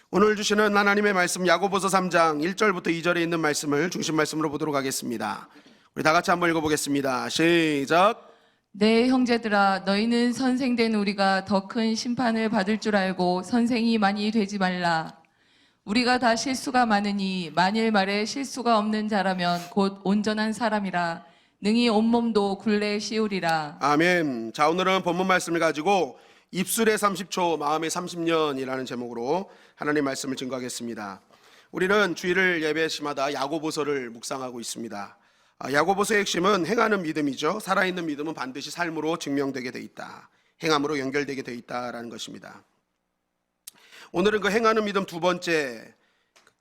오늘 주시는 하나님의 말씀 야고보서 3장 1절부터 2절에 있는 말씀을 중심 말씀으로 보도록 하겠습니다. 우리 다 같이 한번 읽어보겠습니다. 시작. 네, 형제들아, 너희는 선생된 우리가 더 큰 심판을 받을 줄 알고 선생이 많이 되지 말라. 우리가 다 실수가 많으니 만일 말에 실수가 없는 자라면 곧 온전한 사람이라. 능히 온몸도 굴레 씌우리라. 아멘. 자, 오늘은 본문 말씀을 가지고 입술에 30초, 마음에 30년이라는 제목으로 하나님 말씀을 증거하겠습니다. 우리는 주일을 예배 시마다 야고보서를 묵상하고 있습니다. 야고보서의 핵심은 행하는 믿음이죠. 살아있는 믿음은 반드시 삶으로 증명되게 돼 있다. 행함으로 연결되게 돼 있다라는 것입니다. 오늘은 그 행하는 믿음 두 번째,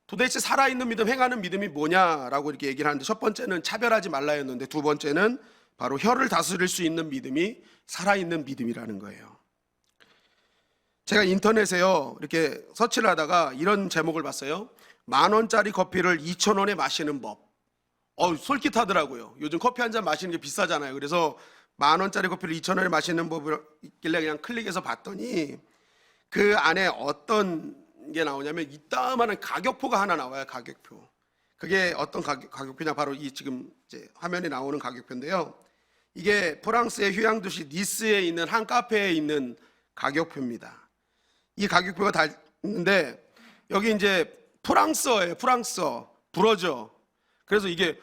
도대체 살아있는 믿음, 행하는 믿음이 뭐냐라고 이렇게 얘기를 하는데, 첫 번째는 차별하지 말라였는데 두 번째는 바로 혀를 다스릴 수 있는 믿음이 살아있는 믿음이라는 거예요. 제가 인터넷에요 이렇게 서치를 하다가 이런 제목을 봤어요. 10,000원짜리 커피를 2,000원에 마시는 법. 솔깃하더라고요. 요즘 커피 한 잔 마시는 게 비싸잖아요. 그래서 10,000원짜리 커피를 2,000원에 마시는 법을 있길래 그냥 클릭해서 봤더니 그 안에 어떤 게 나오냐면 이따만한 가격표가 하나 나와요. 가격표. 그게 어떤 가격표냐, 바로 이 지금 이제 화면에 나오는 가격표인데요. 이게 프랑스의 휴양도시 니스에 있는 한 카페에 있는 가격표입니다. 이 가격표가 다 있는데 여기 이제 프랑스어예요. 프랑스어. 불어죠. 그래서 이게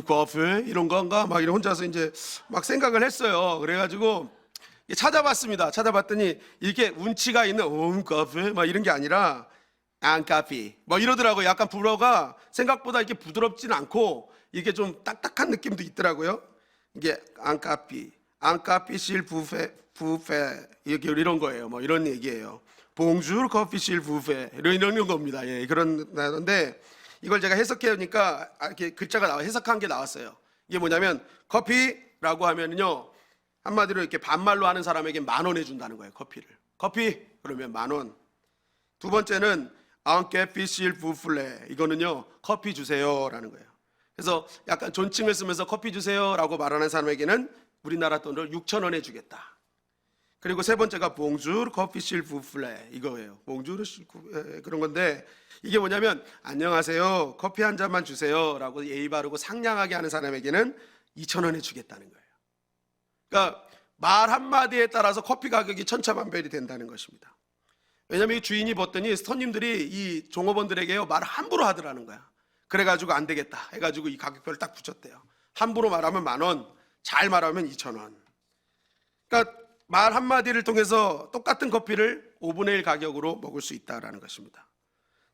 커피 이런 건가 막 이런 혼자서 이제 막 생각을 했어요. 그래가지고 찾아봤습니다. 찾아봤더니 이렇게 운치가 있는 커피 막 이런 게 아니라 안카피 뭐 이러더라고요. 약간 불어가 생각보다 이렇게 부드럽진 않고 이게 좀 딱딱한 느낌도 있더라고요. 이게 안카피 실 부페 이런 거예요. 뭐 이런 얘기예요. 봉주르 커피 실 부페 이런 겁니다. 예, 그런 건데 이걸 제가 해석해보니까 이렇게 글자가 해석한 게 나왔어요. 이게 뭐냐면 커피라고 하면요 한마디로 이렇게 반말로 하는 사람에게 10,000원 해준다는 거예요. 커피 그러면 10,000원. 두 번째는 앙케피 실 부플레, 이거는요 커피 주세요라는 거예요. 그래서 약간 존칭을 쓰면서 커피 주세요라고 말하는 사람에게는 우리나라 돈으로 6,000원 해주겠다. 그리고 세 번째가 봉주르 커피 실 부플레, 이거예요. 봉주르 그런 건데 이게 뭐냐면 안녕하세요 커피 한 잔만 주세요라고 예의 바르고 상냥하게 하는 사람에게는 2,000원 해주겠다는 거예요. 그러니까 말 한마디에 따라서 커피 가격이 천차만별이 된다는 것입니다. 왜냐하면 이 주인이 봤더니 손님들이 이 종업원들에게요 말을 함부로 하더라는 거야. 그래가지고 안 되겠다 해가지고 이 가격표를 딱 붙였대요. 함부로 말하면 10,000원, 잘 말하면 2,000원. 그러니까 말 한마디를 통해서 똑같은 커피를 5분의 1 가격으로 먹을 수 있다는 것입니다.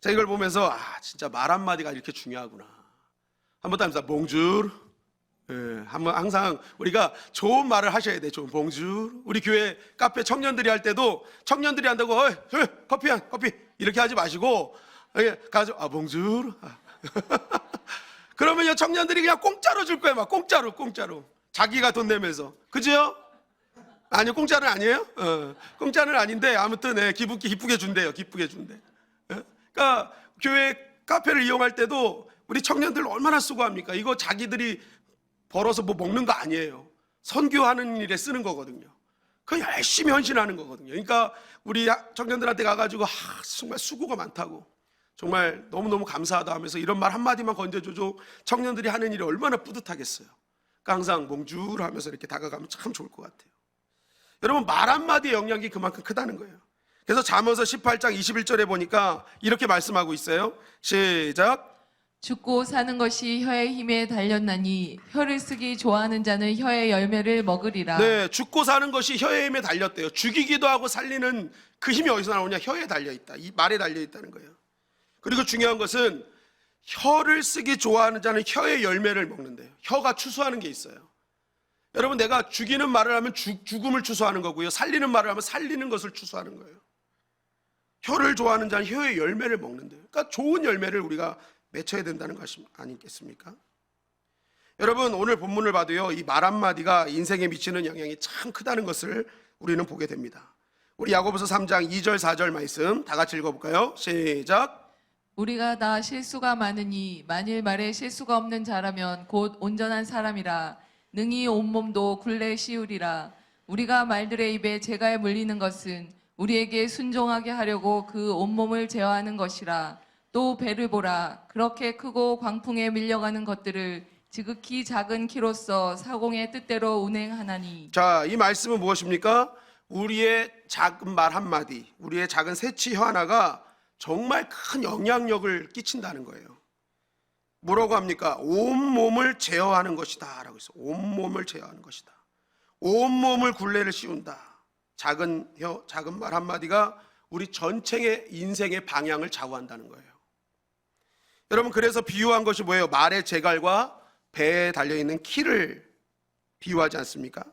제가 이걸 보면서 진짜 말 한마디가 이렇게 중요하구나. 한번 더 하면서 봉주르, 항상 우리가 좋은 말을 하셔야 돼. 좋은 봉주르. 우리 교회 카페 청년들이 할 때도 청년들이 한다고 커피 이렇게 하지 마시고 가서 봉주르. 그러면요 청년들이 그냥 공짜로 줄 거예요. 막 공짜로 자기가 돈 내면서. 그죠? 아니요, 공짜는 아니에요. 공짜는 아닌데 아무튼 기쁘게 준대요. 기쁘게 준대. 그러니까 교회 카페를 이용할 때도 우리 청년들 얼마나 수고합니까? 이거 자기들이 벌어서 뭐 먹는 거 아니에요. 선교하는 일에 쓰는 거거든요. 그 열심히 헌신하는 거거든요. 그러니까 우리 청년들한테 가가지고 정말 수고가 많다고, 정말 너무너무 감사하다 하면서 이런 말 한마디만 건져줘도 청년들이 하는 일이 얼마나 뿌듯하겠어요. 그러니까 항상 몽주르 하면서 이렇게 다가가면 참 좋을 것 같아요. 여러분, 말 한마디의 영향이 그만큼 크다는 거예요. 그래서 잠언서 18장 21절에 보니까 이렇게 말씀하고 있어요. 시작. 죽고 사는 것이 혀의 힘에 달렸나니 혀를 쓰기 좋아하는 자는 혀의 열매를 먹으리라. 네, 죽고 사는 것이 혀의 힘에 달렸대요. 죽이기도 하고 살리는 그 힘이 어디서 나오냐? 혀에 달려있다. 이 말에 달려있다는 거예요. 그리고 중요한 것은 혀를 쓰기 좋아하는 자는 혀의 열매를 먹는데요. 혀가 추수하는 게 있어요. 여러분, 내가 죽이는 말을 하면 죽음을 추수하는 거고요, 살리는 말을 하면 살리는 것을 추수하는 거예요. 혀를 좋아하는 자는 혀의 열매를 먹는데요. 그러니까 좋은 열매를 우리가 맺혀야 된다는 것이 아니겠습니까? 여러분, 오늘 본문을 봐도요 이 말 한마디가 인생에 미치는 영향이 참 크다는 것을 우리는 보게 됩니다. 우리 야고보서 3장 2절 4절 말씀 다 같이 읽어볼까요? 시작. 우리가 다 실수가 많으니 만일 말에 실수가 없는 자라면 곧 온전한 사람이라. 능히 온몸도 굴레 씌우리라. 우리가 말들의 입에 재갈 물리는 것은 우리에게 순종하게 하려고 그 온몸을 제어하는 것이라. 또 배를 보라. 그렇게 크고 광풍에 밀려가는 것들을 지극히 작은 키로서 사공의 뜻대로 운행하나니. 자, 이 말씀은 무엇입니까? 우리의 작은 말 한마디, 우리의 작은 새치 하나가 정말 큰 영향력을 끼친다는 거예요. 뭐라고 합니까? 온몸을 제어하는 것이다 라고 했어요. 온몸을 제어하는 것이다. 온몸을 굴레를 씌운다. 작은 말 한마디가 우리 전체의 인생의 방향을 좌우한다는 거예요. 여러분, 그래서 비유한 것이 뭐예요? 말의 제갈과 배에 달려있는 키를 비유하지 않습니까?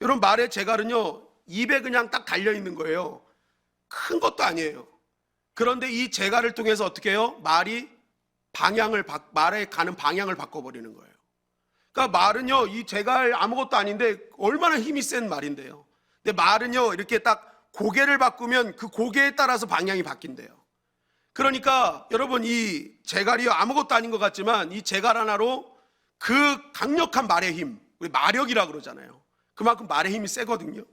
여러분, 말의 제갈은요, 입에 그냥 딱 달려있는 거예요. 큰 것도 아니에요. 그런데 이 제갈을 통해서 어떻게 해요? 말에 가는 방향을 바꿔버리는 거예요. 그러니까 말은요, 이 제갈 아무것도 아닌데 얼마나 힘이 센 말인데요. 근데 말은요, 이렇게 딱 고개를 바꾸면 그 고개에 따라서 방향이 바뀐대요. 그러니까 여러분, 이 제갈이 아무것도 아닌 것 같지만 이 제갈 하나로 그 강력한 말의 힘, 우리 마력이라고 그러잖아요. 그만큼 말의 힘이 세거든요.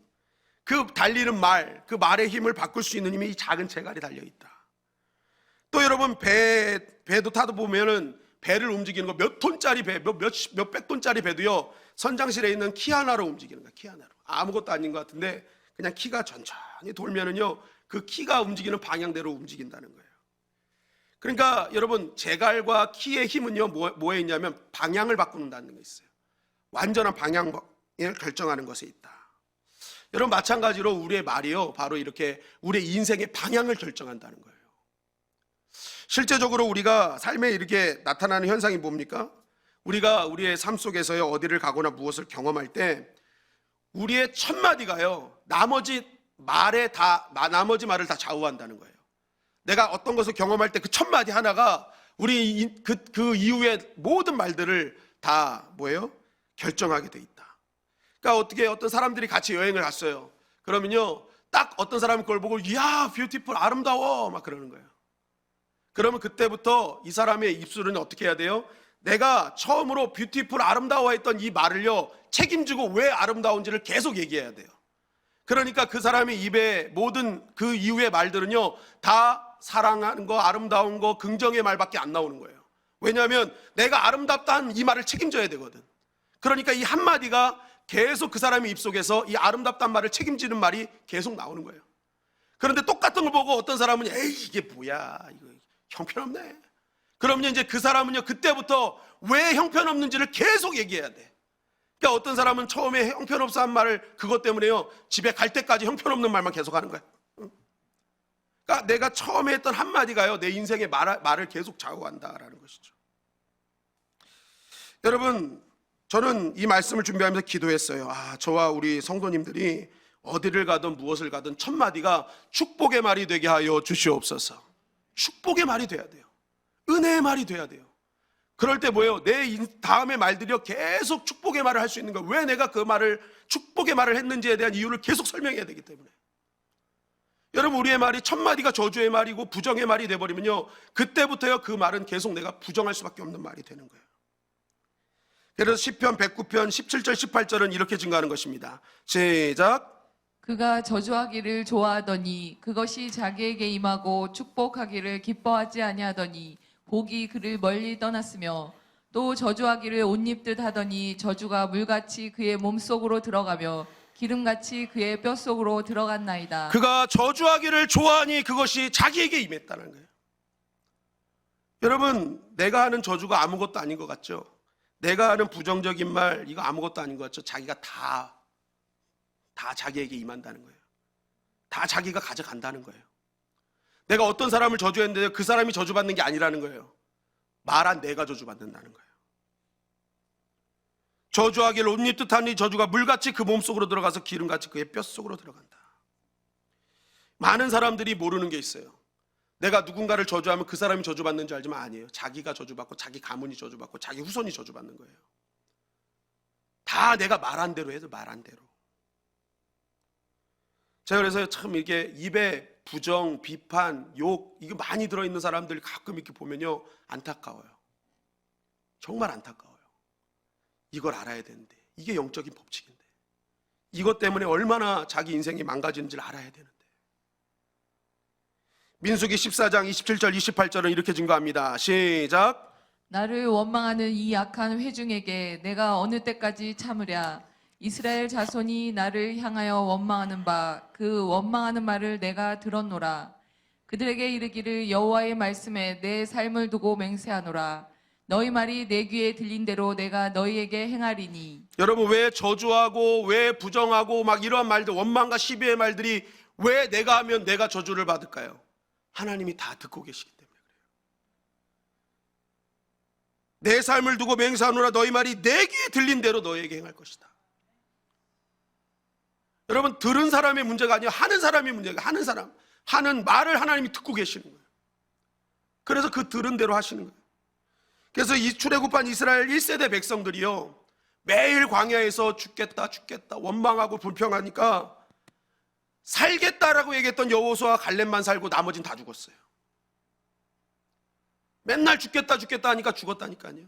그 달리는 말, 그 말의 힘을 바꿀 수 있는 힘이 이 작은 제갈이 달려있다. 또 여러분, 배도 타도 보면은 배를 움직이는 거 몇 톤짜리 배, 몇백 톤짜리 배도요, 선장실에 있는 키 하나로 움직이는 거야. 키 하나로. 아무것도 아닌 것 같은데 그냥 키가 천천히 돌면은요, 그 키가 움직이는 방향대로 움직인다는 거예요. 그러니까 여러분, 제갈과 키의 힘은요, 뭐에 있냐면 방향을 바꾸는다는 게 있어요. 완전한 방향을 결정하는 것에 있다. 여러분, 마찬가지로 우리의 말이요, 바로 이렇게 우리의 인생의 방향을 결정한다는 거예요. 실제적으로 우리가 삶에 이렇게 나타나는 현상이 뭡니까? 우리가 우리의 삶 속에서요, 어디를 가거나 무엇을 경험할 때 우리의 첫 마디가요, 나머지 말을 다 좌우한다는 거예요. 내가 어떤 것을 경험할 때 그 첫 마디 하나가 우리 그 이후의 모든 말들을 다 뭐예요? 결정하게 돼 있다. 그러니까 어떤 사람들이 같이 여행을 갔어요. 그러면요, 딱 어떤 사람이 그걸 보고 이야, 뷰티풀, 아름다워 막 그러는 거예요. 그러면 그때부터 이 사람의 입술은 어떻게 해야 돼요? 내가 처음으로 뷰티풀, 아름다워 했던 이 말을요, 책임지고 왜 아름다운지를 계속 얘기해야 돼요. 그러니까 그 사람의 입에 모든 그 이후의 말들은요, 다 사랑하는 거, 아름다운 거, 긍정의 말밖에 안 나오는 거예요. 왜냐하면 내가 아름답다는 이 말을 책임져야 되거든. 그러니까 이 한마디가 계속 그 사람의 입속에서 이 아름답다는 말을 책임지는 말이 계속 나오는 거예요. 그런데 똑같은 걸 보고 어떤 사람은 에이, 이게 뭐야, 이거 형편없네. 그러면 이제 그 사람은요, 그때부터 왜 형편없는지를 계속 얘기해야 돼. 그러니까 어떤 사람은 처음에 형편없어 한 말을 그것 때문에요, 집에 갈 때까지 형편없는 말만 계속 하는 거야. 그러니까 내가 처음에 했던 한마디가요, 내 인생의 말을 계속 좌우한다라는 것이죠. 여러분, 저는 이 말씀을 준비하면서 기도했어요. 저와 우리 성도님들이 어디를 가든 무엇을 가든 첫 마디가 축복의 말이 되게 하여 주시옵소서. 축복의 말이 돼야 돼요. 은혜의 말이 돼야 돼요. 그럴 때 뭐예요? 내 다음의 말들이요, 계속 축복의 말을 할 수 있는 거예요. 왜 내가 그 말을, 축복의 말을 했는지에 대한 이유를 계속 설명해야 되기 때문에. 여러분, 우리의 말이 첫 마디가 저주의 말이고 부정의 말이 돼버리면요, 그때부터요, 그 말은 계속 내가 부정할 수밖에 없는 말이 되는 거예요. 그래서 시편 109편 17절 18절은 이렇게 증가하는 것입니다. 시작. 그가 저주하기를 좋아하더니 그것이 자기에게 임하고 축복하기를 기뻐하지 아니하더니 복이 그를 멀리 떠났으며, 또 저주하기를 옷 입듯 하더니 저주가 물같이 그의 몸속으로 들어가며 기름같이 그의 뼛속으로 들어갔나이다. 그가 저주하기를 좋아하니 그것이 자기에게 임했다는 거예요. 여러분, 내가 하는 저주가 아무것도 아닌 것 같죠? 내가 하는 부정적인 말, 이거 아무것도 아닌 것 같죠? 자기가 다 자기에게 임한다는 거예요. 다 자기가 가져간다는 거예요. 내가 어떤 사람을 저주했는데 그 사람이 저주받는 게 아니라는 거예요. 말한 내가 저주받는다는 거예요. 저주하기를 옷 입듯 하니 저주가 물같이 그 몸속으로 들어가서 기름같이 그의 뼛속으로 들어간다. 많은 사람들이 모르는 게 있어요. 내가 누군가를 저주하면 그 사람이 저주받는 줄 알지만 아니에요. 자기가 저주받고 자기 가문이 저주받고 자기 후손이 저주받는 거예요. 다 내가 말한 대로 해도 말한 대로. 제가 그래서 참 이게 입에 부정, 비판, 욕 이게 많이 들어있는 사람들 가끔 이렇게 보면요, 안타까워요. 정말 안타까워요. 이걸 알아야 되는데, 이게 영적인 법칙인데, 이것 때문에 얼마나 자기 인생이 망가지는지를 알아야 되는데, 민수기 14장 27절 28절은 이렇게 증거합니다. 시작. 나를 원망하는 이 악한 회중에게 내가 어느 때까지 참으랴. 이스라엘 자손이 나를 향하여 원망하는 바 그 원망하는 말을 내가 들었노라. 그들에게 이르기를 여호와의 말씀에 내 삶을 두고 맹세하노라. 너희 말이 내 귀에 들린 대로 내가 너희에게 행하리니. 여러분, 왜 저주하고 왜 부정하고 막 이러한 말들, 원망과 시비의 말들이 왜 내가 하면 내가 저주를 받을까요? 하나님이 다 듣고 계시기 때문에 그래요. 내 삶을 두고 맹세하노라. 너희 말이 내 귀에 들린 대로 너희에게 행할 것이다. 여러분, 들은 사람의 문제가 아니라 하는 사람의 문제가, 하는 사람, 하는 말을 하나님이 듣고 계시는 거예요. 그래서 그 들은 대로 하시는 거예요. 그래서 이 출애굽한 이스라엘 1세대 백성들이요, 매일 광야에서 죽겠다 원망하고 불평하니까 살겠다라고 얘기했던 여호수아와 갈렙만 살고 나머지는 다 죽었어요. 맨날 죽겠다 하니까 죽었다니까요.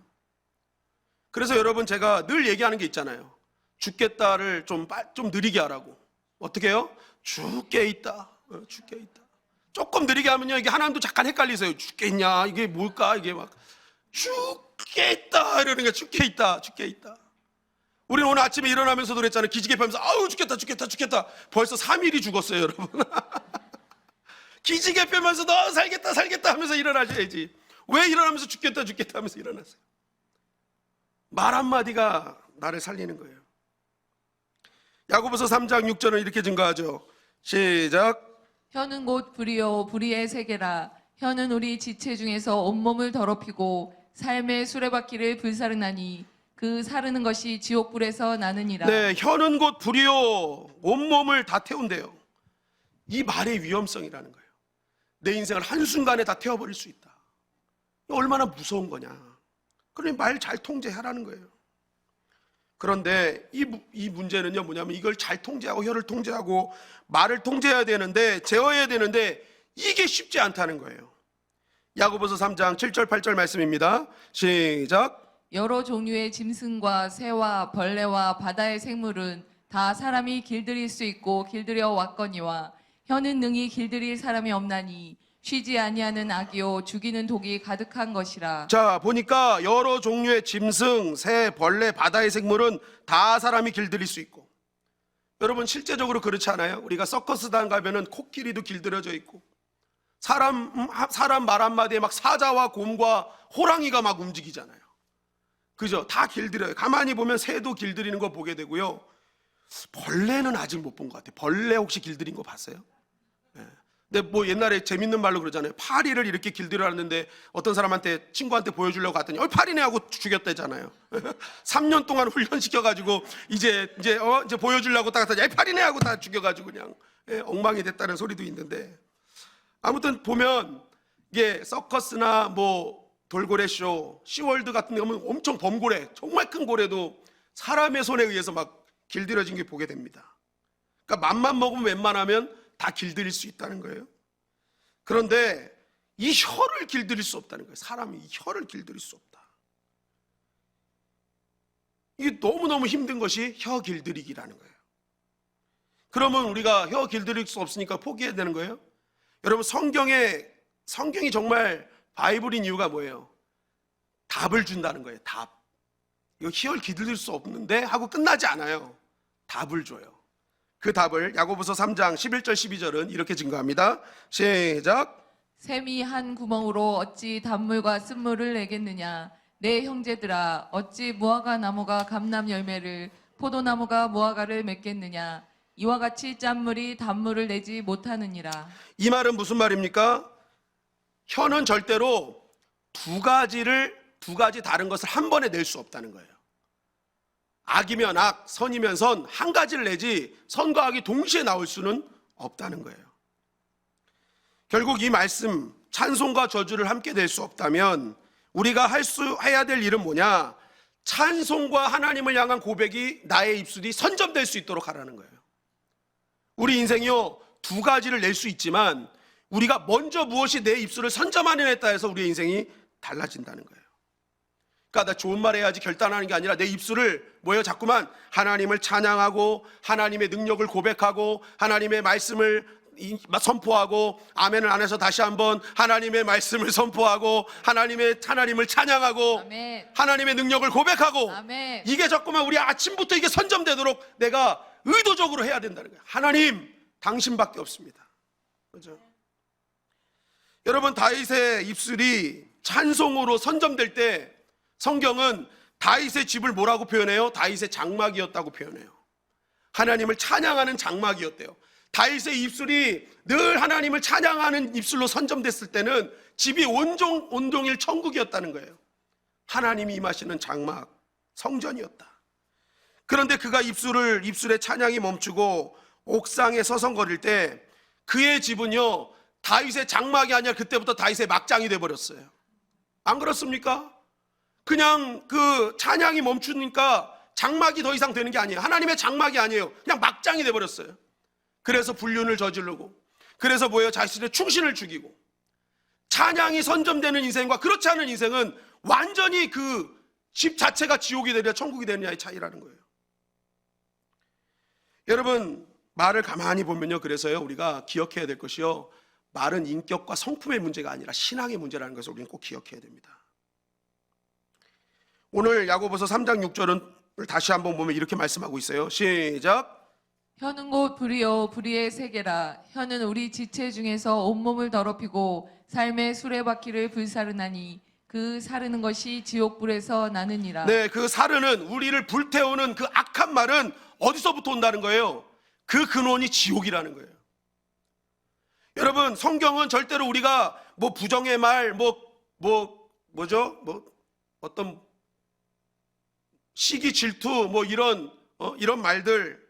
그래서 여러분, 제가 늘 얘기하는 게 있잖아요. 죽겠다를 좀 느리게 하라고. 어떻게 해요? 죽게 있다. 조금 느리게 하면요, 이게 하나님도 잠깐 헷갈리세요. 죽겠냐, 이게 뭘까, 이게 막 죽게 있다 이러는 게 죽게 있다. 우리는 오늘 아침에 일어나면서도 그랬잖아요. 기지개 펴면서 아우 죽겠다. 벌써 3일이 죽었어요, 여러분. 기지개 펴면서 너 살겠다 하면서 일어나셔야지. 왜 일어나면서 죽겠다 하면서 일어나세요? 말 한마디가 나를 살리는 거예요. 야고보서 3장 6절은 이렇게 증거하죠. 시작. 혀는 곧 불이요 불의의 세계라. 혀는 우리 지체 중에서 온몸을 더럽히고 삶의 수레바퀴를 불사르나니 그 사르는 것이 지옥불에서 나느니라. 네, 혀는 곧 불이요 온몸을 다 태운대요. 이 말의 위험성이라는 거예요. 내 인생을 한순간에 다 태워버릴 수 있다. 얼마나 무서운 거냐. 그러니 말 잘 통제하라는 거예요. 그런데 이 문제는요, 뭐냐면 이걸 잘 통제하고 혀를 통제하고 말을 통제해야 되는데, 제어해야 되는데 이게 쉽지 않다는 거예요. 야고보서 3장 7절 8절 말씀입니다. 시작. 여러 종류의 짐승과 새와 벌레와 바다의 생물은 다 사람이 길들일 수 있고 길들여 왔거니와 혀는 능히 길들일 사람이 없나니 쉬지 아니하는 악이요 죽이는 독이 가득한 것이라. 자, 보니까 여러 종류의 짐승, 새, 벌레, 바다의 생물은 다 사람이 길들일 수 있고, 여러분 실제적으로 그렇지 않아요? 우리가 서커스단 가면은 코끼리도 길들여져 있고, 사람 말 한마디에 막 사자와 곰과 호랑이가 막 움직이잖아요. 그죠? 다 길들여요. 가만히 보면 새도 길들이는 거 보게 되고요. 벌레는 아직 못 본 것 같아요. 벌레 혹시 길들인 거 봤어요? 네. 근데 뭐 옛날에 재밌는 말로 그러잖아요. 파리를 이렇게 길들여놨는데 어떤 사람한테, 친구한테 보여주려고 갔더니 파리네 하고 죽였다잖아요. 3년 동안 훈련시켜가지고 이제 보여주려고 딱 갔더니 파리네 하고 다 죽여가지고 그냥 엉망이 됐다는 소리도 있는데, 아무튼 보면 이게 서커스나 뭐 돌고래 쇼, 시월드 같은 데 가면 엄청 범고래, 정말 큰 고래도 사람의 손에 의해서 막 길들여진 게 보게 됩니다. 그러니까 맘만 먹으면 웬만하면 다 길들일 수 있다는 거예요. 그런데 이 혀를 길들일 수 없다는 거예요. 사람이 이 혀를 길들일 수 없다. 이게 너무너무 힘든 것이 혀 길들이기라는 거예요. 그러면 우리가 혀 길들일 수 없으니까 포기해야 되는 거예요? 여러분, 성경이 정말 바이블인 이유가 뭐예요? 답을 준다는 거예요. 답. 이거 혀를 길들일 수 없는데 하고 끝나지 않아요. 답을 줘요. 그 답을 야고보서 3장 11절 12절은 이렇게 증거합니다. 시작. 샘이 한 구멍으로 어찌 단물과 쓴물을 내겠느냐. 내 형제들아, 어찌 무화과 나무가 감람 열매를, 포도나무가 무화과를 맺겠느냐. 이와 같이 짠물이 단물을 내지 못하느니라. 이 말은 무슨 말입니까? 혀는 절대로 두 가지 다른 것을 한 번에 낼 수 없다는 거예요. 악이면 악, 선이면 선, 한 가지를 내지 선과 악이 동시에 나올 수는 없다는 거예요. 결국 이 말씀, 찬송과 저주를 함께 낼 수 없다면 우리가 해야 될 일은 뭐냐? 찬송과 하나님을 향한 고백이 나의 입술이 선점될 수 있도록 하라는 거예요. 우리 인생이요, 두 가지를 낼 수 있지만 우리가 먼저 무엇이 내 입술을 선점하느냐에 따라서 우리의 인생이 달라진다는 거예요. 그러니까 나 좋은 말 해야지 결단하는 게 아니라 내 입술을 자꾸만 하나님을 찬양하고 하나님의 능력을 고백하고 하나님의 말씀을 선포하고 아멘을 안 해서 다시 한번 하나님의 말씀을 선포하고 하나님을 찬양하고 아멘. 하나님의 능력을 고백하고 아멘. 이게 자꾸만 우리 아침부터 이게 선점되도록 내가 의도적으로 해야 된다는 거예요. 하나님 당신밖에 없습니다. 그렇죠? 여러분, 다윗의 입술이 찬송으로 선점될 때 성경은 다윗의 집을 뭐라고 표현해요? 다윗의 장막이었다고 표현해요. 하나님을 찬양하는 장막이었대요. 다윗의 입술이 늘 하나님을 찬양하는 입술로 선점됐을 때는 집이 온종일 천국이었다는 거예요. 하나님이 임하시는 장막, 성전이었다. 그런데 그가 입술에 찬양이 멈추고 옥상에 서성거릴 때 그의 집은요, 다윗의 장막이 아니라 그때부터 다윗의 막장이 돼버렸어요. 안 그렇습니까? 그냥 그 찬양이 멈추니까 장막이 더 이상 되는 게 아니에요. 하나님의 장막이 아니에요. 그냥 막장이 돼버렸어요. 그래서 불륜을 저지르고, 그래서 뭐예요? 자신의 충신을 죽이고, 찬양이 선점되는 인생과 그렇지 않은 인생은 완전히 그 집 자체가 지옥이 되느냐 천국이 되느냐의 차이라는 거예요. 여러분, 말을 가만히 보면요, 그래서요, 우리가 기억해야 될 것이요, 말은 인격과 성품의 문제가 아니라 신앙의 문제라는 것을 우리는 꼭 기억해야 됩니다. 오늘 야고보서 3장 6절을 다시 한번 보면 이렇게 말씀하고 있어요. 시작. 혀는 곧 불이요 불의의 세계라. 혀는 우리 지체 중에서 온몸을 더럽히고 삶의 수레바퀴를 불사르나니 그 사르는 것이 지옥불에서 나느니라. 네, 그 사르는, 우리를 불태우는 그 악한 말은 어디서부터 온다는 거예요? 그 근원이 지옥이라는 거예요. 여러분, 성경은 절대로 우리가 뭐 부정의 말, 어떤 시기 질투, 이런 말들,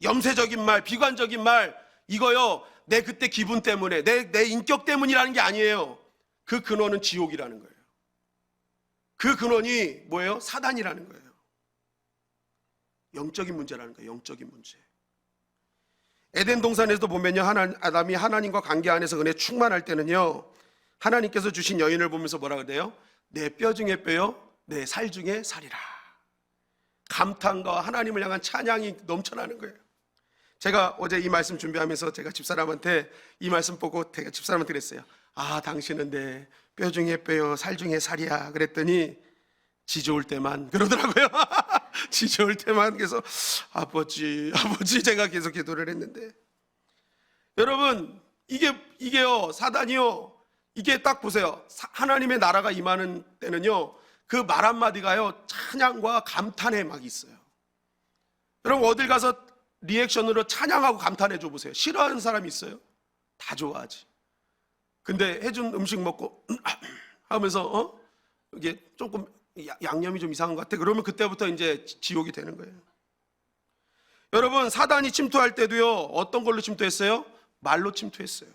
염세적인 말, 비관적인 말, 이거요, 내 그때 기분 때문에, 내 인격 때문이라는 게 아니에요. 그 근원은 지옥이라는 거예요. 그 근원이 뭐예요? 사단이라는 거예요. 영적인 문제라는 거예요. 영적인 문제. 에덴 동산에서도 보면요, 아담이 하나님과 관계 안에서 은혜 충만할 때는요, 하나님께서 주신 여인을 보면서 뭐라 그래요? 내 뼈 중에 뼈요, 내 살 중에 살이라. 감탄과 하나님을 향한 찬양이 넘쳐나는 거예요. 제가 어제 이 말씀 준비하면서 제가 집사람한테 이 말씀 보고 제가 집사람한테 그랬어요. 아, 당신은 내 뼈 중에 뼈요, 살 중에 살이야. 그랬더니 지 좋을 때만 그러더라고요. 지 좋을 때만. 그래서 아버지 제가 계속 기도를 했는데, 여러분, 이게요, 사단이요, 이게 딱 보세요. 하나님의 나라가 임하는 때는요, 그 말 한마디가요, 찬양과 감탄에 막 있어요. 여러분, 어딜 가서 리액션으로 찬양하고 감탄해 줘 보세요. 싫어하는 사람이 있어요? 다 좋아하지. 근데 해준 음식 먹고 하면서 이게 조금 양념이 좀 이상한 것 같아. 그러면 그때부터 이제 지옥이 되는 거예요. 여러분, 사단이 침투할 때도요, 어떤 걸로 침투했어요? 말로 침투했어요.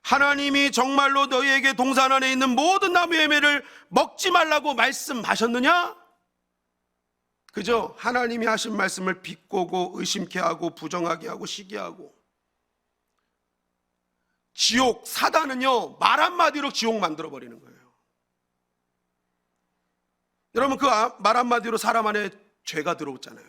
하나님이 정말로 너희에게 동산 안에 있는 모든 나무 열매를 먹지 말라고 말씀하셨느냐? 그죠? 하나님이 하신 말씀을 비꼬고 의심케 하고 부정하게 하고 시기하고. 지옥, 사단은요, 말 한마디로 지옥 만들어버리는 거예요. 여러분, 그 말 한마디로 사람 안에 죄가 들어오잖아요.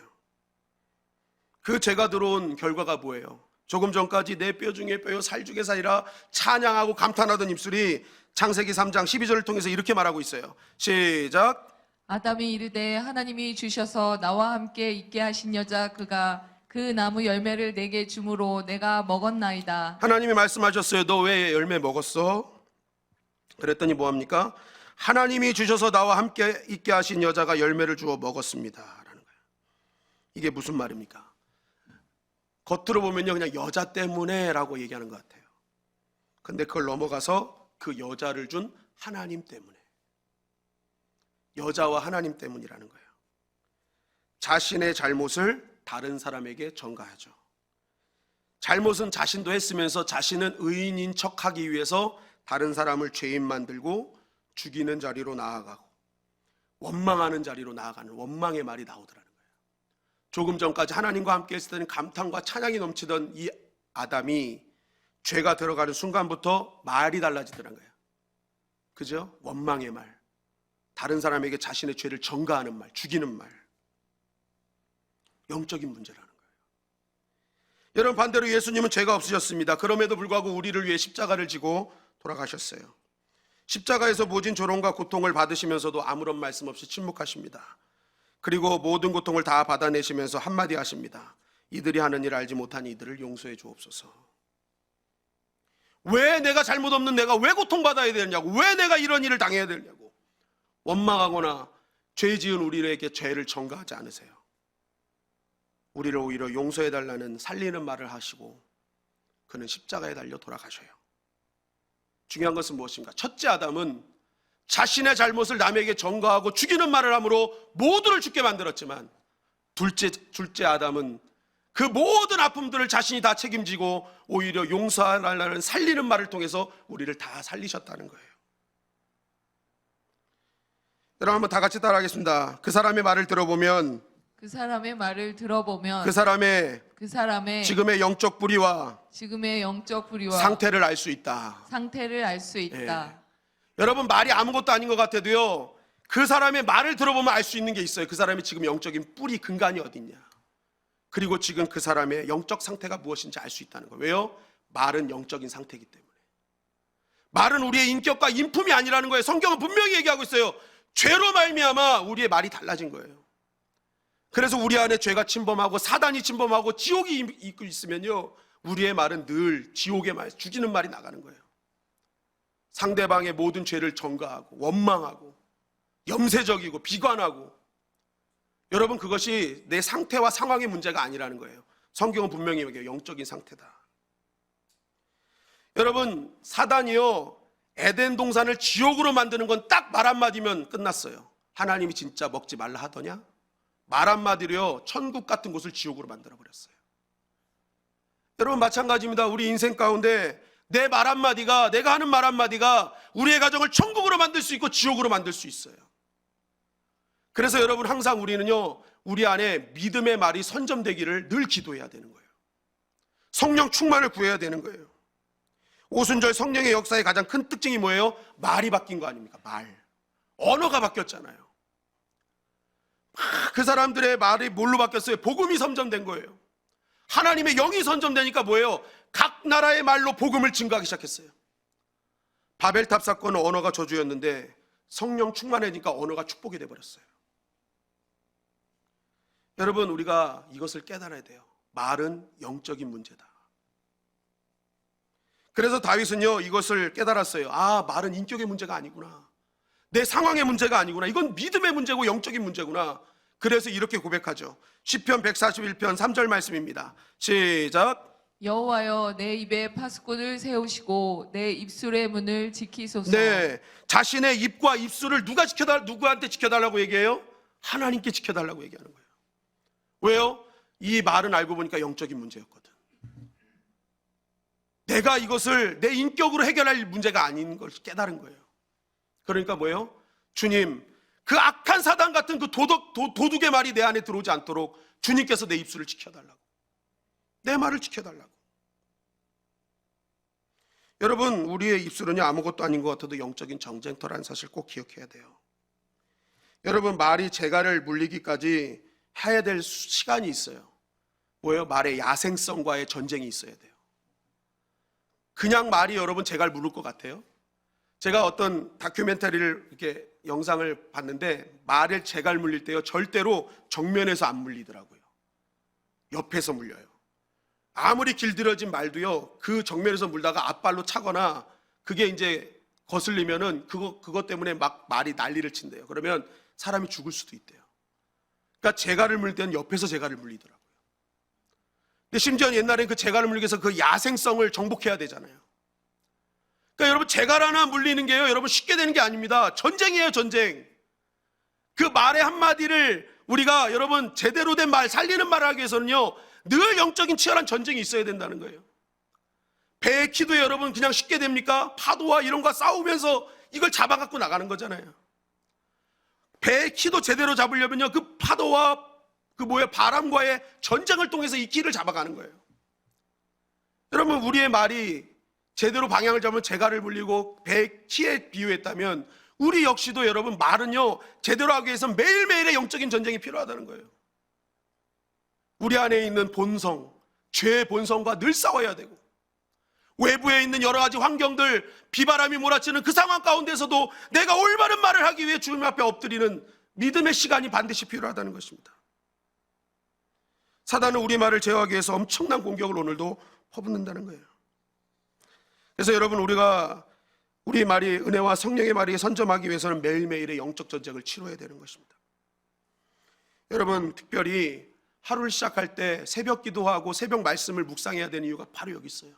그 죄가 들어온 결과가 뭐예요? 조금 전까지 내 뼈 중에 뼈요, 살 중에 살이라 찬양하고 감탄하던 입술이 창세기 3장 12절을 통해서 이렇게 말하고 있어요. 시작. 아담이 이르되 하나님이 주셔서 나와 함께 있게 하신 여자 그가 그 나무 열매를 내게 주므로 내가 먹었나이다. 하나님이 말씀하셨어요. 너 왜 열매 먹었어? 그랬더니 뭐합니까? 하나님이 주셔서 나와 함께 있게 하신 여자가 열매를 주어 먹었습니다 라는 거예요. 이게 무슨 말입니까? 겉으로 보면요, 그냥 여자 때문에 라고 얘기하는 것 같아요. 근데 그걸 넘어가서 그 여자를 준 하나님 때문에, 여자와 하나님 때문이라는 거예요. 자신의 잘못을 다른 사람에게 전가하죠. 잘못은 자신도 했으면서 자신은 의인인 척하기 위해서 다른 사람을 죄인 만들고 죽이는 자리로 나아가고 원망하는 자리로 나아가는 원망의 말이 나오더라는 거예요. 조금 전까지 하나님과 함께 했을 때는 감탄과 찬양이 넘치던 이 아담이 죄가 들어가는 순간부터 말이 달라지더라는 거예요. 그죠? 원망의 말, 다른 사람에게 자신의 죄를 전가하는 말, 죽이는 말. 영적인 문제라는 거예요. 여러분, 반대로 예수님은 죄가 없으셨습니다. 그럼에도 불구하고 우리를 위해 십자가를 지고 돌아가셨어요. 십자가에서 모진 조롱과 고통을 받으시면서도 아무런 말씀 없이 침묵하십니다. 그리고 모든 고통을 다 받아내시면서 한마디 하십니다. 이들이 하는 일 알지 못한 이들을 용서해 주옵소서. 왜 내가 잘못 없는 내가 왜 고통받아야 되느냐고, 왜 내가 이런 일을 당해야 되느냐고 원망하거나 죄 지은 우리에게 죄를 전가하지 않으세요. 우리를 오히려 용서해달라는 살리는 말을 하시고 그는 십자가에 달려 돌아가셔요. 중요한 것은 무엇인가? 첫째 아담은 자신의 잘못을 남에게 전가하고 죽이는 말을 함으로 모두를 죽게 만들었지만, 둘째 아담은 그 모든 아픔들을 자신이 다 책임지고 오히려 용서하라는 살리는 말을 통해서 우리를 다 살리셨다는 거예요. 여러분, 한번 다 같이 따라하겠습니다. 그 사람의 말을 들어보면 그 사람의 말을 들어보면 그 사람의 지금의 영적 뿌리와 상태를 알 수 있다. 상태를 알 수 있다. 여러분, 말이 아무것도 아닌 것 같아도요, 그 사람의 말을 들어보면 알 수 있는 게 있어요. 그 사람이 지금 영적인 뿌리 근간이 어딨냐, 그리고 지금 그 사람의 영적 상태가 무엇인지 알 수 있다는 거예요. 왜요? 말은 영적인 상태이기 때문에. 말은 우리의 인격과 인품이 아니라는 거예요. 성경은 분명히 얘기하고 있어요. 죄로 말미암아 우리의 말이 달라진 거예요. 그래서 우리 안에 죄가 침범하고 사단이 침범하고 지옥이 있고 있으면요, 우리의 말은 늘 지옥의 말, 죽이는 말이 나가는 거예요. 상대방의 모든 죄를 전가하고 원망하고 염세적이고 비관하고. 여러분, 그것이 내 상태와 상황의 문제가 아니라는 거예요. 성경은 분명히 얘기해요. 영적인 상태다. 여러분, 사단이요, 에덴 동산을 지옥으로 만드는 건 딱 말 한마디면 끝났어요. 하나님이 진짜 먹지 말라 하더냐? 말 한마디로요, 천국 같은 곳을 지옥으로 만들어버렸어요. 여러분, 마찬가지입니다. 우리 인생 가운데 내 말 한마디가, 내가 하는 말 한마디가 우리의 가정을 천국으로 만들 수 있고 지옥으로 만들 수 있어요. 그래서 여러분, 항상 우리는요, 우리 안에 믿음의 말이 선점되기를 늘 기도해야 되는 거예요. 성령 충만을 구해야 되는 거예요. 오순절 성령의 역사의 가장 큰 특징이 뭐예요? 말이 바뀐 거 아닙니까? 말. 언어가 바뀌었잖아요. 그 사람들의 말이 뭘로 바뀌었어요? 복음이 선점된 거예요. 하나님의 영이 선점되니까 뭐예요? 각 나라의 말로 복음을 증거하기 시작했어요. 바벨탑 사건은 언어가 저주였는데 성령 충만해지니까 언어가 축복이 돼버렸어요. 여러분, 우리가 이것을 깨달아야 돼요. 말은 영적인 문제다. 그래서 다윗은요, 이것을 깨달았어요. 아, 말은 인격의 문제가 아니구나. 내 상황의 문제가 아니구나. 이건 믿음의 문제고 영적인 문제구나. 그래서 이렇게 고백하죠. 시편 141편 3절 말씀입니다. 시작. 여호와여, 내 입에 파수꾼을 세우시고 내 입술의 문을 지키소서. 네, 자신의 입과 입술을 누구한테 지켜달라고 얘기해요? 하나님께 지켜달라고 얘기하는 거예요. 왜요? 이 말은 알고 보니까 영적인 문제였거든. 내가 이것을 내 인격으로 해결할 문제가 아닌 걸 깨달은 거예요. 그러니까 뭐예요? 주님, 그 악한 사단 같은 그 도둑의 말이 내 안에 들어오지 않도록 주님께서 내 입술을 지켜달라고, 내 말을 지켜달라고. 여러분, 우리의 입술은요, 아무것도 아닌 것 같아도 영적인 정쟁터라는 사실 꼭 기억해야 돼요. 여러분, 말이 재갈을 물리기까지 해야 될 시간이 있어요. 뭐예요? 말의 야생성과의 전쟁이 있어야 돼요. 그냥 말이 여러분 재갈 물을 것 같아요? 제가 어떤 다큐멘터리를 이렇게 영상을 봤는데, 말을 재갈 물릴 때요, 절대로 정면에서 안 물리더라고요. 옆에서 물려요. 아무리 길들여진 말도요, 그 정면에서 물다가 앞발로 차거나 그게 이제 거슬리면은 그것 때문에 막 말이 난리를 친대요. 그러면 사람이 죽을 수도 있대요. 그러니까 재갈을 물릴 때는 옆에서 재갈을 물리더라고요. 근데 심지어 옛날에 그 재갈을 물기 위해서 그 야생성을 정복해야 되잖아요. 그러니까 여러분, 재갈 하나 물리는 게요, 여러분 쉽게 되는 게 아닙니다. 전쟁이에요, 전쟁. 그 말의 한마디를 우리가 여러분 제대로 된 말, 살리는 말을 하기 위해서는요, 늘 영적인 치열한 전쟁이 있어야 된다는 거예요. 배의 키도 여러분 그냥 쉽게 됩니까? 파도와 이런 거 싸우면서 이걸 잡아갖고 나가는 거잖아요. 배의 키도 제대로 잡으려면요, 그 파도와 바람과의 전쟁을 통해서 이 키를 잡아가는 거예요. 여러분, 우리의 말이 제대로 방향을 잡으면 재갈을 물리고 배의 키에 비유했다면, 우리 역시도 여러분, 말은요, 제대로 하기 위해서 매일매일의 영적인 전쟁이 필요하다는 거예요. 우리 안에 있는 본성, 죄의 본성과 늘 싸워야 되고, 외부에 있는 여러 가지 환경들, 비바람이 몰아치는 그 상황 가운데서도 내가 올바른 말을 하기 위해 주님 앞에 엎드리는 믿음의 시간이 반드시 필요하다는 것입니다. 사단은 우리 말을 제어하기 위해서 엄청난 공격을 오늘도 퍼붓는다는 거예요. 그래서 여러분, 우리가 우리 말이 은혜와 성령의 말이 선점하기 위해서는 매일매일의 영적 전쟁을 치러야 되는 것입니다. 여러분, 특별히 하루를 시작할 때 새벽 기도하고 새벽 말씀을 묵상해야 되는 이유가 바로 여기 있어요.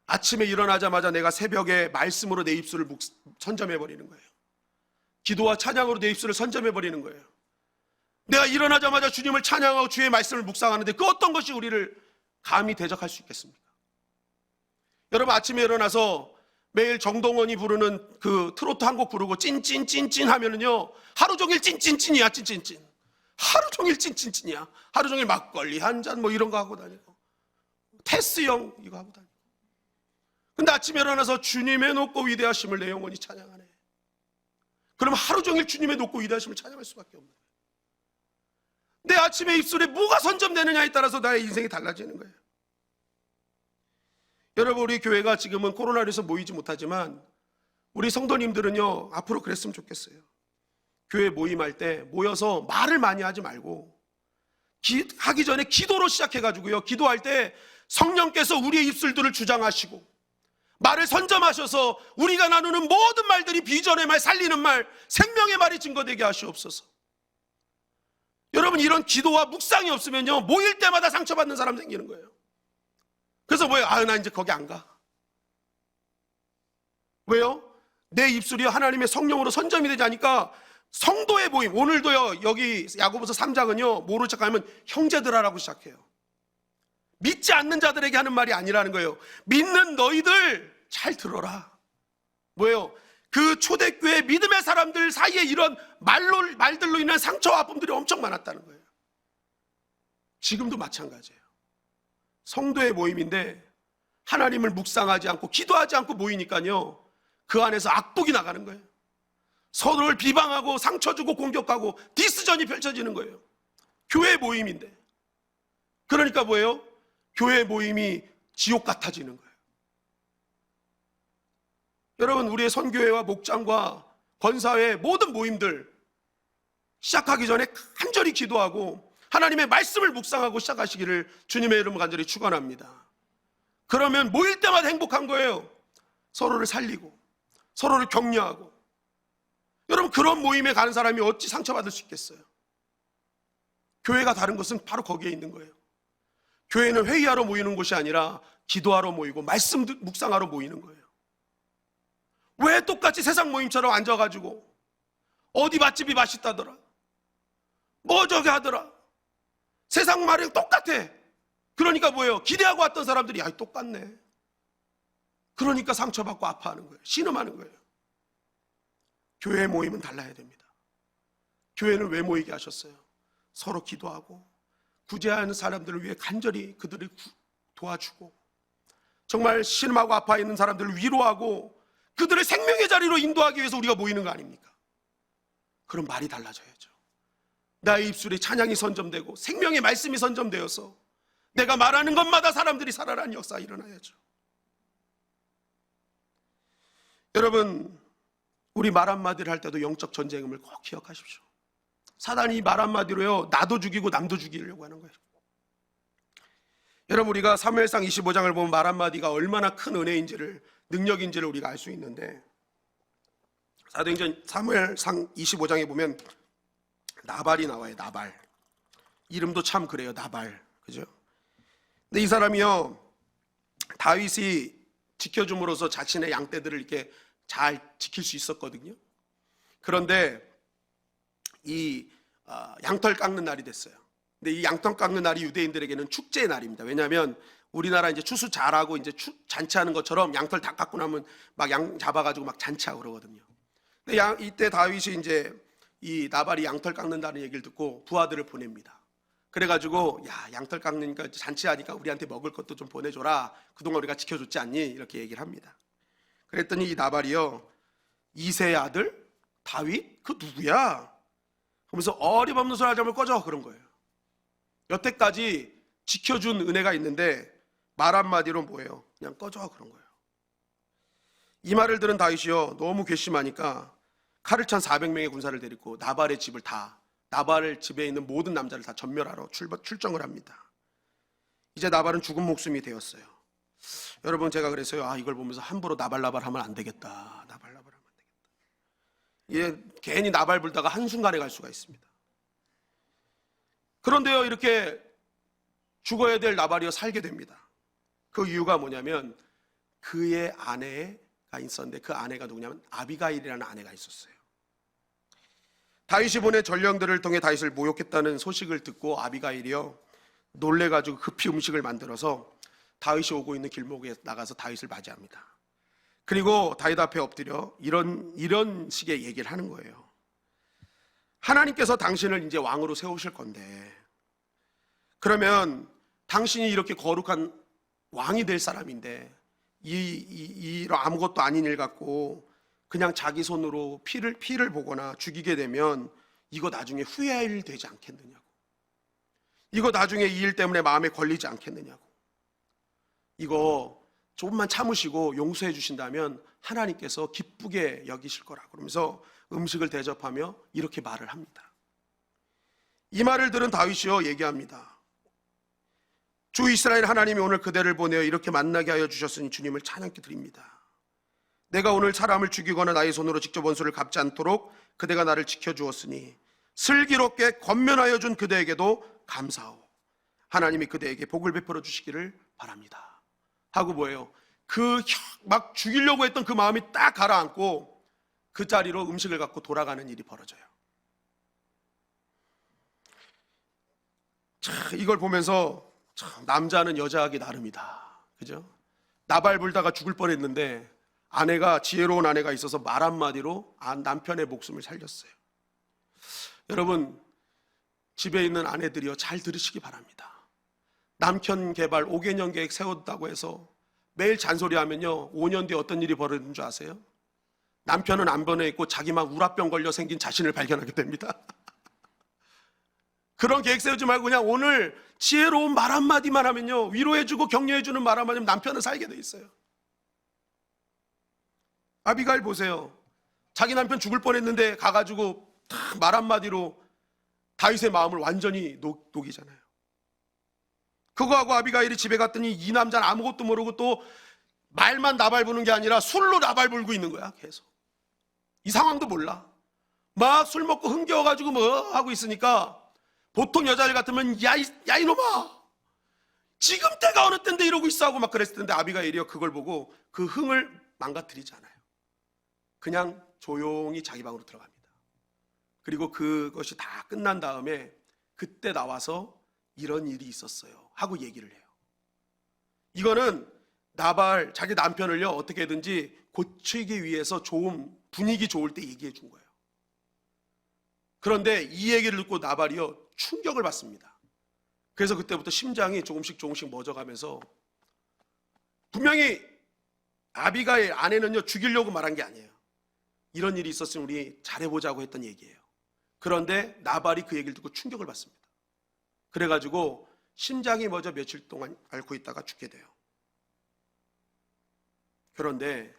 아침에 일어나자마자 내가 새벽에 말씀으로 내 입술을 선점해버리는 거예요. 기도와 찬양으로 내 입술을 선점해버리는 거예요. 내가 일어나자마자 주님을 찬양하고 주의 말씀을 묵상하는데 그 어떤 것이 우리를 감히 대적할 수 있겠습니까? 여러분, 아침에 일어나서 매일 정동원이 부르는 그 트로트 한 곡 부르고 찐찐찐찐 하면은요, 하루 종일 찐찐찐이야. 찐찐찐. 하루 종일 찐찐찐이야. 하루 종일 막걸리 한 잔 뭐 이런 거 하고 다니고, 테스형 이거 하고 다니고. 근데 아침에 일어나서 주님의 높고 위대하심을 내 영혼이 찬양하네. 그럼 하루 종일 주님의 높고 위대하심을 찬양할 수밖에 없는 거예요. 내 아침에 입술에 뭐가 선점되느냐에 따라서 나의 인생이 달라지는 거예요. 여러분, 우리 교회가 지금은 코로나로 인해서 모이지 못하지만 우리 성도님들은요, 앞으로 그랬으면 좋겠어요. 교회 모임할 때 모여서 말을 많이 하지 말고 하기 전에 기도로 시작해가지고요, 기도할 때 성령께서 우리의 입술들을 주장하시고 말을 선점하셔서 우리가 나누는 모든 말들이 비전의 말, 살리는 말, 생명의 말이 증거되게 하시옵소서. 여러분, 이런 기도와 묵상이 없으면요, 모일 때마다 상처받는 사람 생기는 거예요. 그래서 뭐예요? 나 이제 거기 안 가. 왜요? 내 입술이 하나님의 성령으로 선점이 되지 않으니까 성도의 모임, 오늘도요, 여기 야고보서 3장은요, 뭐로 시작하면 형제들아라고 시작해요. 믿지 않는 자들에게 하는 말이 아니라는 거예요. 믿는 너희들 잘 들어라. 뭐예요? 그 초대교회 믿음의 사람들 사이에 이런 말들로 인한 상처와 아픔들이 엄청 많았다는 거예요. 지금도 마찬가지예요. 성도의 모임인데 하나님을 묵상하지 않고 기도하지 않고 모이니까요, 그 안에서 악독이 나가는 거예요. 서로를 비방하고 상처 주고 공격하고 디스전이 펼쳐지는 거예요. 교회 모임인데. 그러니까 뭐예요? 교회 모임이 지옥 같아지는 거예요. 여러분, 우리의 선교회와 목장과 권사회 모든 모임들 시작하기 전에 간절히 기도하고 하나님의 말씀을 묵상하고 시작하시기를 주님의 이름으로 간절히 축원합니다. 그러면 모일 때마다 행복한 거예요. 서로를 살리고 서로를 격려하고. 여러분, 그런 모임에 가는 사람이 어찌 상처받을 수 있겠어요? 교회가 다른 것은 바로 거기에 있는 거예요. 교회는 회의하러 모이는 곳이 아니라 기도하러 모이고 말씀 묵상하러 모이는 거예요. 왜 똑같이 세상 모임처럼 앉아가지고 어디 맛집이 맛있다더라, 뭐 저기 하더라, 세상 말이 똑같아. 그러니까 뭐예요? 기대하고 왔던 사람들이 똑같네. 그러니까 상처받고 아파하는 거예요. 신음하는 거예요. 교회 모임은 달라야 됩니다. 교회는 왜 모이게 하셨어요? 서로 기도하고 구제하는 사람들을 위해 간절히 그들을 도와주고, 정말 신음하고 아파 있는 사람들을 위로하고 그들을 생명의 자리로 인도하기 위해서 우리가 모이는 거 아닙니까? 그럼 말이 달라져야죠. 나의 입술에 찬양이 선점되고 생명의 말씀이 선점되어서 내가 말하는 것마다 사람들이 살아나는 역사가 일어나야죠. 여러분, 우리 말 한마디를 할 때도 영적 전쟁임을 꼭 기억하십시오. 사단이 말 한마디로요, 나도 죽이고 남도 죽이려고 하는 거예요. 여러분, 우리가 사무엘상 25장을 보면 말 한마디가 얼마나 큰 은혜인지를, 능력인지를 우리가 알 수 있는데, 사도행전 사무엘상 25장에 보면 나발이 나와요. 나발. 이름도 참 그래요. 나발. 그죠? 근데 이 사람이요, 다윗이 지켜줌으로써 자신의 양떼들을 이렇게 잘 지킬 수 있었거든요. 그런데 이 양털 깎는 날이 됐어요. 근데 이 양털 깎는 날이 유대인들에게는 축제의 날입니다. 왜냐하면 우리나라 이제 추수 잘하고 이제 잔치하는 것처럼 양털 다 깎고 나면 막 양 잡아가지고 막 잔치하고 그러거든요. 근데 이때 다윗이 이제 이 나발이 양털 깎는다는 얘기를 듣고 부하들을 보냅니다. 그래가지고 양털 깎으니까 잔치하니까 우리한테 먹을 것도 좀 보내줘라. 그동안 우리가 지켜줬지 않니? 이렇게 얘기를 합니다. 그랬더니 이 나발이요, 이새의 아들 다윗? 그 누구야? 그러면서 어림없는 소리 하자면 꺼져, 그런 거예요. 여태까지 지켜준 은혜가 있는데 말 한마디로 뭐예요? 그냥 꺼져 그런 거예요. 이 말을 들은 다윗이요 너무 괘씸하니까 칼을 찬 400명의 군사를 데리고 나발의 집을 나발 집에 있는 모든 남자를 다 전멸하러 출정을 합니다. 이제 나발은 죽은 목숨이 되었어요. 여러분 제가 그래서요 이걸 보면서 함부로 나발 하면 안 되겠다. 나발 하면 안 되겠다. 이게 괜히 나발 불다가 한순간에 갈 수가 있습니다. 그런데요 이렇게 죽어야 될 나발이요 살게 됩니다. 그 이유가 뭐냐면 그의 아내가 있었는데 그 아내가 누구냐면 아비가일이라는 아내가 있었어요. 다윗이 보낸 전령들을 통해 다윗을 모욕했다는 소식을 듣고 아비가일이요 놀래가지고 급히 음식을 만들어서 다윗이 오고 있는 길목에 나가서 다윗을 맞이합니다. 그리고 다윗 앞에 엎드려 이런 식의 얘기를 하는 거예요. 하나님께서 당신을 이제 왕으로 세우실 건데 그러면 당신이 이렇게 거룩한 왕이 될 사람인데 이런 아무것도 아닌 일 갖고 그냥 자기 손으로 피를 보거나 죽이게 되면 이거 나중에 후회할 일 되지 않겠느냐고. 이거 나중에 이 일 때문에 마음에 걸리지 않겠느냐고. 이거 조금만 참으시고 용서해 주신다면 하나님께서 기쁘게 여기실 거라고 그러면서 음식을 대접하며 이렇게 말을 합니다. 이 말을 들은 다윗이요 얘기합니다. 주 이스라엘 하나님이 오늘 그대를 보내어 이렇게 만나게 하여 주셨으니 주님을 찬양케 드립니다. 내가 오늘 사람을 죽이거나 나의 손으로 직접 원수를 갚지 않도록 그대가 나를 지켜주었으니 슬기롭게 권면하여 준 그대에게도 감사하오. 하나님이 그대에게 복을 베풀어 주시기를 바랍니다. 하고 뭐예요? 막 죽이려고 했던 그 마음이 딱 가라앉고 그 자리로 음식을 갖고 돌아가는 일이 벌어져요. 참 이걸 보면서 참 남자는 여자하기 나름이다. 그죠? 나발 불다가 죽을 뻔했는데 지혜로운 아내가 있어서 말 한마디로 남편의 목숨을 살렸어요. 여러분 집에 있는 아내들이요 잘 들으시기 바랍니다. 남편 개발 5개년 계획 세웠다고 해서 매일 잔소리하면요 5년 뒤에 어떤 일이 벌어지는 줄 아세요? 남편은 안 변해 있고 자기만 우라병 걸려 생긴 자신을 발견하게 됩니다. 그런 계획 세우지 말고 그냥 오늘 지혜로운 말 한마디만 하면요 위로해주고 격려해주는 말 한마디면 남편은 살게 돼 있어요. 아비가일 보세요. 자기 남편 죽을 뻔했는데 가가지고 말 한마디로 다윗의 마음을 완전히 녹이잖아요. 그거하고 아비가일이 집에 갔더니 이 남자는 아무것도 모르고 또 말만 나발 부는 게 아니라 술로 나발 불고 있는 거야. 계속 이 상황도 몰라. 막 술 먹고 흥겨워가지고 뭐 하고 있으니까 보통 여자들 같으면 야 이놈아 지금 때가 어느 때인데 이러고 있어 하고 막 그랬을 텐데 아비가일이요 그걸 보고 그 흥을 망가뜨리지 않아요. 그냥 조용히 자기 방으로 들어갑니다. 그리고 그것이 다 끝난 다음에 그때 나와서 이런 일이 있었어요 하고 얘기를 해요. 이거는 나발 자기 남편을요 어떻게든지 고치기 위해서 분위기 좋을 때 얘기해 준 거예요. 그런데 이 얘기를 듣고 나발이요 충격을 받습니다. 그래서 그때부터 심장이 조금씩 멎어가면서 분명히 아비가일 아내는요 죽이려고 말한 게 아니에요. 이런 일이 있었으면 우리 잘해보자고 했던 얘기예요. 그런데 나발이 그 얘기를 듣고 충격을 받습니다. 그래가지고 심장이 멎어 며칠 동안 앓고 있다가 죽게 돼요. 그런데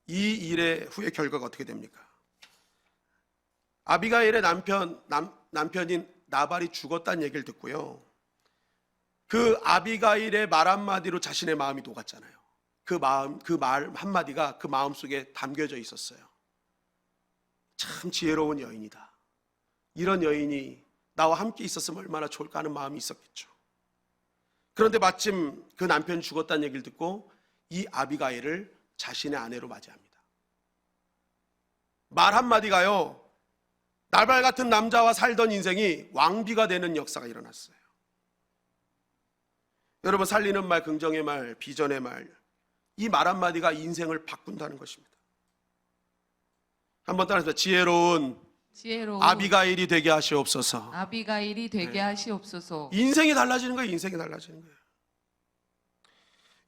이 일의 후의 결과가 어떻게 됩니까? 아비가일의 남편인 나발이 죽었다는 얘기를 듣고요. 그 아비가일의 말 한마디로 자신의 마음이 녹았잖아요. 그 말 한마디가 그 마음속에 담겨져 있었어요. 참 지혜로운 여인이다. 이런 여인이 나와 함께 있었으면 얼마나 좋을까 하는 마음이 있었겠죠. 그런데 마침 그 남편이 죽었다는 얘기를 듣고 이 아비가일을 자신의 아내로 맞이합니다. 말 한마디가요 나발 같은 남자와 살던 인생이 왕비가 되는 역사가 일어났어요. 여러분 살리는 말, 긍정의 말, 비전의 말, 이 말 한마디가 인생을 바꾼다는 것입니다. 한번 따라해보세요. 지혜로운 아비가일이 되게 하시옵소서. 아비가일이 되게 하시옵소서. 인생이 달라지는 거예요. 인생이 달라지는 거예요.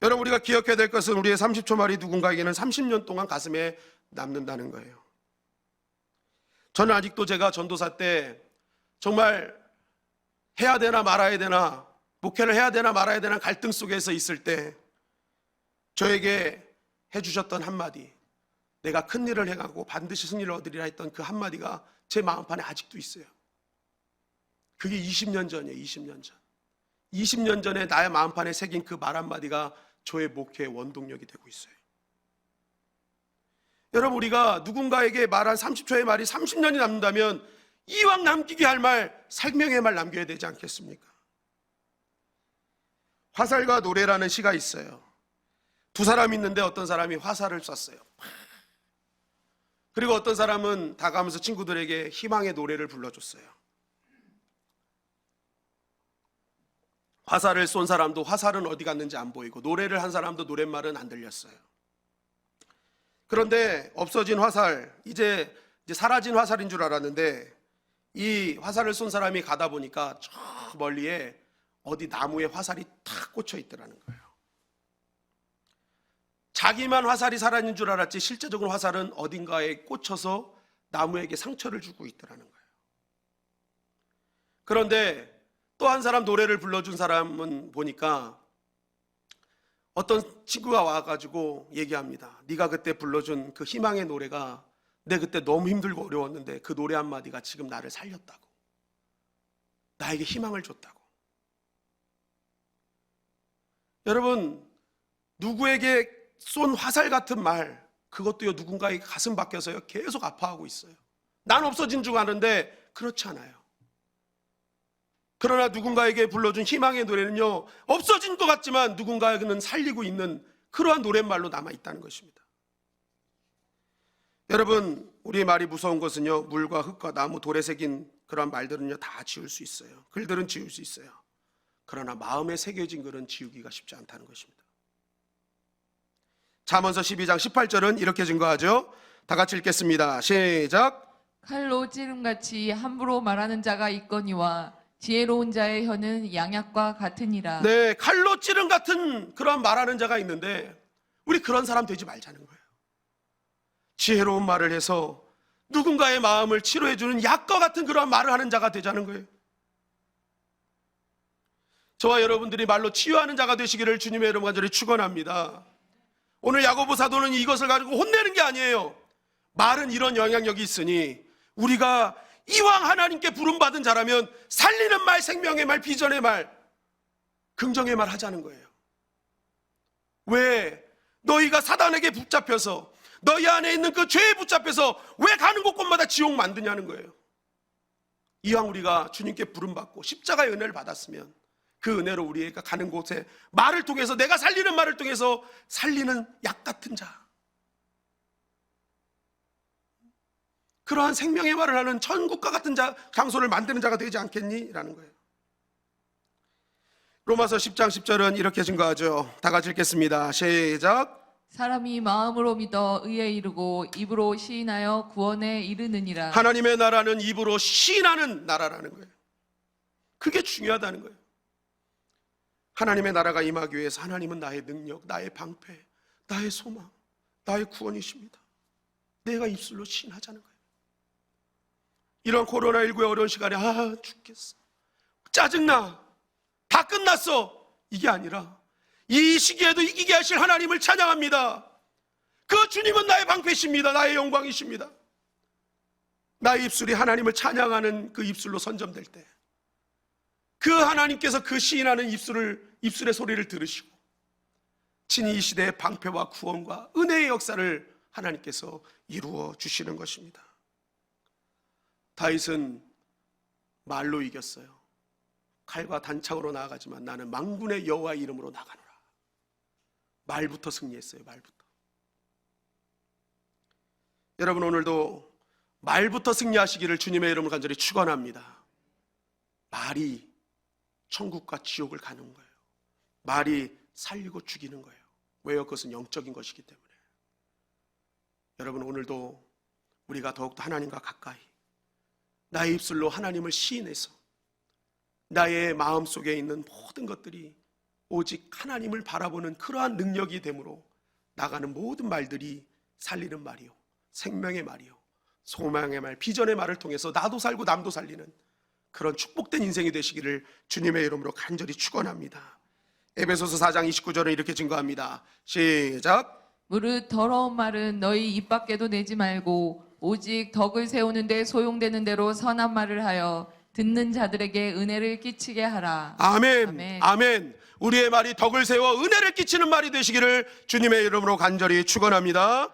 여러분 우리가 기억해야 될 것은 우리의 30초 말이 누군가에게는 30년 동안 가슴에 남는다는 거예요. 저는 아직도 제가 전도사 때 정말 해야 되나 말아야 되나 목회를 해야 되나 말아야 되나 갈등 속에서 있을 때 저에게 해주셨던 한마디, 내가 큰 일을 해가고 반드시 승리를 얻으리라 했던 그 한마디가 제 마음판에 아직도 있어요. 그게 20년 전이에요. 20년 전. 20년 전에 나의 마음판에 새긴 그 말 한마디가 저의 목회의 원동력이 되고 있어요. 여러분, 우리가 누군가에게 말한 30초의 말이 30년이 남는다면 이왕 남기게 할 말, 생명의 말 남겨야 되지 않겠습니까? 화살과 노래라는 시가 있어요. 두 사람이 있는데 어떤 사람이 화살을 쐈어요. 그리고 어떤 사람은 다가가면서 친구들에게 희망의 노래를 불러줬어요. 화살을 쏜 사람도 화살은 어디 갔는지 안 보이고, 노래를 한 사람도 노랫말은 안 들렸어요. 그런데 없어진 화살, 이제 사라진 화살인 줄 알았는데 이 화살을 쏜 사람이 가다 보니까 저 멀리에 어디 나무에 화살이 탁 꽂혀 있더라는 거예요. 자기만 화살이 사라진 줄 알았지 실제적으로 화살은 어딘가에 꽂혀서 나무에게 상처를 주고 있더라는 거예요. 그런데 또 한 사람, 노래를 불러준 사람은 보니까 어떤 친구가 와가지고 얘기합니다. 네가 그때 불러준 그 희망의 노래가 내 그때 너무 힘들고 어려웠는데 그 노래 한마디가 지금 나를 살렸다고, 나에게 희망을 줬다고. 여러분, 누구에게 쏜 화살 같은 말, 그것도요 누군가의 가슴 밖에서요 계속 아파하고 있어요. 난 없어진 줄 아는데 그렇지 않아요. 그러나 누군가에게 불러준 희망의 노래는요, 없어진 것 같지만 누군가에게는 살리고 있는 그러한 노랫말로 남아있다는 것입니다. 여러분, 우리의 말이 무서운 것은요, 물과 흙과 나무, 돌에 새긴 그러한 말들은요 다 지울 수 있어요. 글들은 지울 수 있어요. 그러나 마음에 새겨진 글은 지우기가 쉽지 않다는 것입니다. 잠언서 12장 18절은 이렇게 증거하죠. 다 같이 읽겠습니다. 시작. 칼로 찌름같이 함부로 말하는 자가 있거니와 지혜로운 자의 혀는 양약과 같으니라. 네, 칼로 찌른 같은 그런 말하는 자가 있는데 우리 그런 사람 되지 말자는 거예요. 지혜로운 말을 해서 누군가의 마음을 치료해주는 약과 같은 그런 말을 하는 자가 되자는 거예요. 저와 여러분들이 말로 치유하는 자가 되시기를 주님의 이름 간절히 축원합니다. 오늘 야고보 사도는 이것을 가지고 혼내는 게 아니에요. 말은 이런 영향력이 있으니 우리가 이왕 하나님께 부름받은 자라면 살리는 말, 생명의 말, 비전의 말, 긍정의 말 하자는 거예요. 왜? 너희가 사단에게 붙잡혀서, 너희 안에 있는 그 죄에 붙잡혀서 왜 가는 곳곳마다 지옥 만드냐는 거예요. 이왕 우리가 주님께 부름받고 십자가의 은혜를 받았으면 그 은혜로 우리가 가는 곳에 말을 통해서, 내가 살리는 말을 통해서 살리는 약 같은 자, 그러한 생명의 말을 하는 천국과 같은 장소를 만드는 자가 되지 않겠니? 라는 거예요. 로마서 10장 10절은 이렇게 증거하죠. 다 같이 읽겠습니다. 시작. 사람이 마음으로 믿어 의에 이르고 입으로 시인하여 구원에 이르느니라. 하나님의 나라는 입으로 시인하는 나라라는 거예요. 그게 중요하다는 거예요. 하나님의 나라가 임하기 위해서 하나님은 나의 능력, 나의 방패, 나의 소망, 나의 구원이십니다. 내가 입술로 시인하자는 거예요. 이런 코로나19의 어려운 시간에 죽겠어, 짜증나, 다 끝났어, 이게 아니라 이 시기에도 이기게 하실 하나님을 찬양합니다. 그 주님은 나의 방패십니다. 나의 영광이십니다. 나의 입술이 하나님을 찬양하는 그 입술로 선점될 때 그 하나님께서 그 시인하는 입술의 소리를 들으시고 친히 이 시대의 방패와 구원과 은혜의 역사를 하나님께서 이루어 주시는 것입니다. 다윗은 말로 이겼어요. 칼과 단창으로 나아가지만 나는 만군의 여호와의 이름으로 나가노라. 말부터 승리했어요. 말부터. 여러분, 오늘도 말부터 승리하시기를 주님의 이름으로 간절히 축원합니다. 말이 천국과 지옥을 가는 거예요. 말이 살리고 죽이는 거예요. 왜요? 그것은 영적인 것이기 때문에. 여러분, 오늘도 우리가 더욱더 하나님과 가까이 나의 입술로 하나님을 시인해서 나의 마음속에 있는 모든 것들이 오직 하나님을 바라보는 그러한 능력이 되므로 나가는 모든 말들이 살리는 말이요, 생명의 말이요, 소망의 말, 비전의 말을 통해서 나도 살고 남도 살리는 그런 축복된 인생이 되시기를 주님의 이름으로 간절히 축원합니다. 에베소서 4장 29절은 이렇게 증거합니다. 시작. 무릇 더러운 말은 너희 입 밖에도 내지 말고 오직 덕을 세우는 데 소용되는 대로 선한 말을 하여 듣는 자들에게 은혜를 끼치게 하라. 아멘. 아멘. 아멘. 우리의 말이 덕을 세워 은혜를 끼치는 말이 되시기를 주님의 이름으로 간절히 축원합니다.